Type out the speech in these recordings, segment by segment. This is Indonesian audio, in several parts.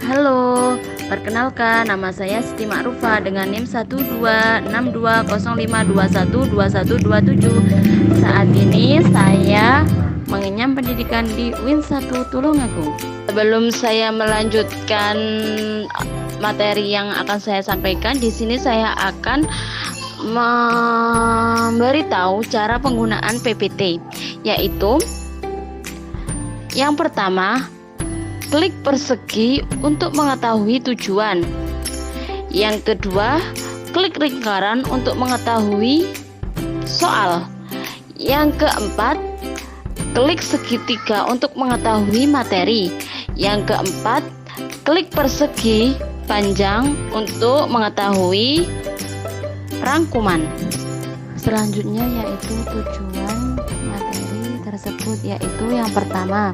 Halo, perkenalkan nama saya Siti Ma'rufah dengan NIM 126205212127. Saat ini saya mengenyam pendidikan di UIN 1 Tulungagung. Sebelum saya melanjutkan materi yang akan saya sampaikan, di sini saya akan memberitahu cara penggunaan PPT, yaitu yang pertama, klik persegi untuk mengetahui tujuan. Yang kedua, klik lingkaran untuk mengetahui soal. Yang keempat, klik segitiga untuk mengetahui materi. Yang keempat, klik persegi panjang untuk mengetahui rangkuman. Selanjutnya yaitu tujuan materi tersebut, yaitu yang pertama,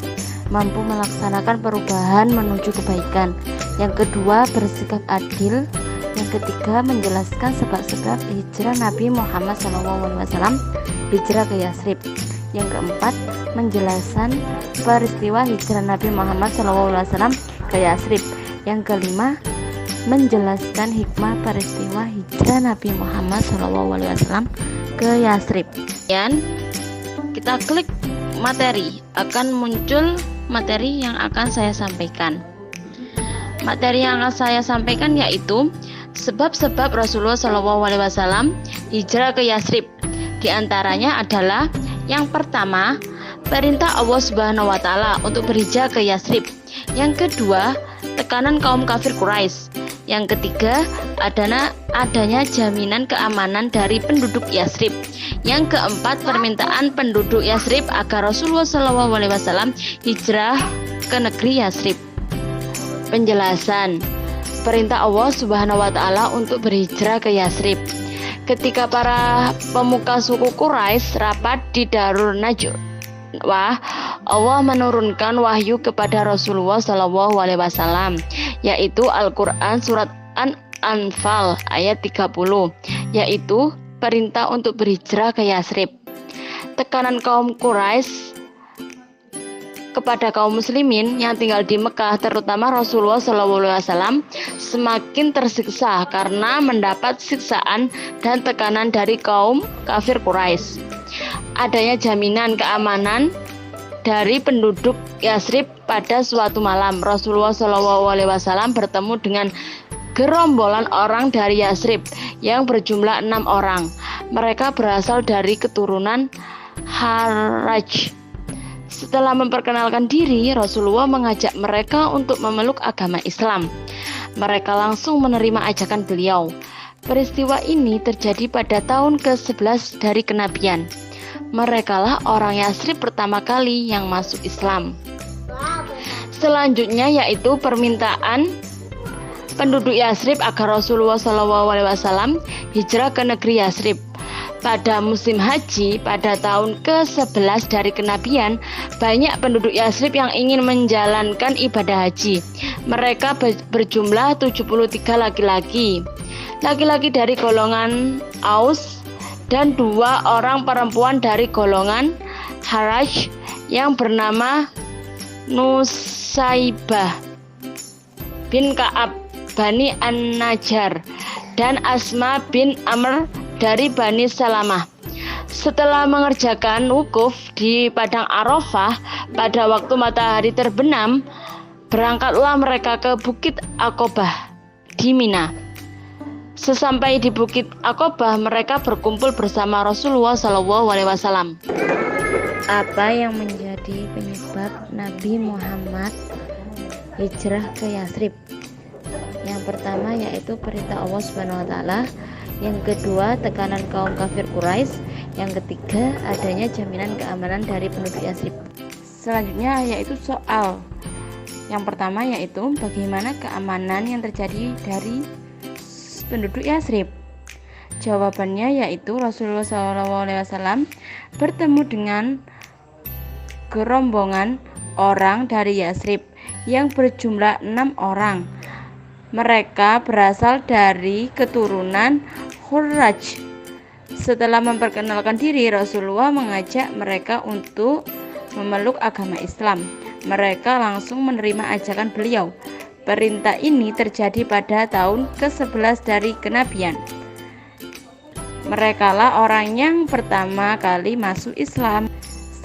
mampu melaksanakan perubahan menuju kebaikan. Yang kedua, bersikap adil. Yang ketiga, menjelaskan sebab-sebab hijrah Nabi Muhammad SAW hijrah ke Yasrib. Yang keempat, menjelaskan peristiwa hijrah Nabi Muhammad SAW ke Yasrib. Yang kelima, menjelaskan hikmah peristiwa hijrah Nabi Muhammad SAW ke Yasrib. Dan kita klik materi, akan muncul materi yang akan saya sampaikan. Materi yang akan saya sampaikan yaitu sebab-sebab Rasulullah SAW hijrah ke Yasrib. Di antaranya adalah yang pertama, perintah Allah Subhanahu wa Ta'ala untuk berhijrah ke Yasrib. Yang kedua, tekanan kaum kafir Quraisy. Yang ketiga, adanya jaminan keamanan dari penduduk Yasrib. Yang keempat, permintaan penduduk Yasrib agar Rasulullah SAW hijrah ke negeri Yasrib. Penjelasan perintah Allah Subhanahu wa Ta'ala untuk berhijrah ke Yasrib. Ketika para pemuka suku Quraisy rapat di Darun Najwa, Allah menurunkan wahyu kepada Rasulullah SAW, yaitu Al-Quran surat An-Anfal ayat 30, yaitu perintah untuk berhijrah ke Yasrib. Tekanan kaum Quraisy kepada kaum muslimin yang tinggal di Mekah, terutama Rasulullah SAW, semakin tersiksa karena mendapat siksaan dan tekanan dari kaum kafir Quraisy. Adanya jaminan keamanan dari penduduk Yasrib. Pada suatu malam, Rasulullah SAW bertemu dengan gerombolan orang dari Yasrib yang berjumlah 6 orang. Mereka berasal dari keturunan Haraj. Setelah memperkenalkan diri, Rasulullah mengajak mereka untuk memeluk agama Islam. Mereka langsung menerima ajakan beliau. Peristiwa ini terjadi pada tahun ke-11 dari kenabian. Merekalah orang Yasrib pertama kali yang masuk Islam. Selanjutnya yaitu permintaan penduduk Yasrib agar Rasulullah SAW hijrah ke negeri Yasrib. Pada musim haji pada tahun ke-11 dari kenabian, banyak penduduk Yasrib yang ingin menjalankan ibadah haji. Mereka berjumlah 73 laki-laki. Laki-laki dari golongan Aus dan 2 orang perempuan dari golongan Haraj yang bernama Nusaibah bin Ka'ab Bani An-Najjar dan Asma bin Amr dari Bani Salamah. Setelah mengerjakan wukuf di padang Arafah pada waktu matahari terbenam, berangkatlah mereka ke Bukit Aqobah di Mina. Sesampai di Bukit Aqobah, mereka berkumpul bersama Rasulullah SAW. Apa yang menjadi penyebab Nabi Muhammad hijrah ke Yasrib? Yang pertama yaitu perintah Allah Subhanahu wa Ta'ala. Yang kedua, tekanan kaum kafir Quraisy. Yang ketiga, adanya jaminan keamanan dari penduduk Yasrib. Selanjutnya yaitu soal. Yang pertama yaitu bagaimana keamanan yang terjadi dari penduduk Yasrib. Jawabannya yaitu Rasulullah SAW bertemu dengan gerombongan orang dari Yasrib yang berjumlah 6 orang. Mereka berasal dari keturunan Khurraj. Setelah memperkenalkan diri, Rasulullah mengajak mereka untuk memeluk agama Islam. Mereka langsung menerima ajakan beliau. Perintah ini terjadi pada tahun ke-11 dari kenabian. Merekalah orang yang pertama kali masuk Islam.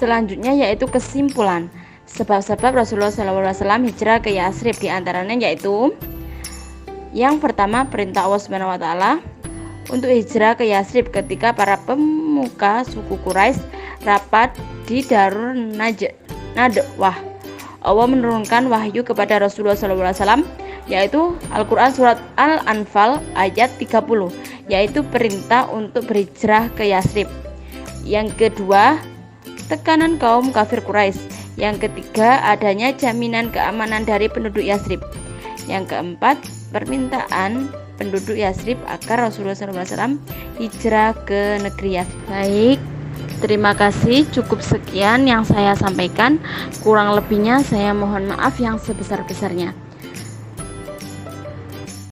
Selanjutnya yaitu kesimpulan. Sebab-sebab Rasulullah SAW hijrah ke Yasrib, diantaranya yaitu yang pertama, perintah Allah SWT untuk hijrah ke Yasrib ketika para pemuka suku Quraisy rapat di Darul Nadwah. Allah menurunkan wahyu kepada Rasulullah SAW, yaitu Al-Quran surat Al-Anfal ayat 30, yaitu perintah untuk berhijrah ke Yasrib. Yang kedua, tekanan kaum kafir Quraisy. Yang ketiga, adanya jaminan keamanan dari penduduk Yasrib. Yang keempat, permintaan penduduk Yasrib agar Rasulullah SAW hijrah ke negeri Yasrib. Baik, terima kasih. Cukup sekian yang saya sampaikan. Kurang lebihnya saya mohon maaf yang sebesar-besarnya.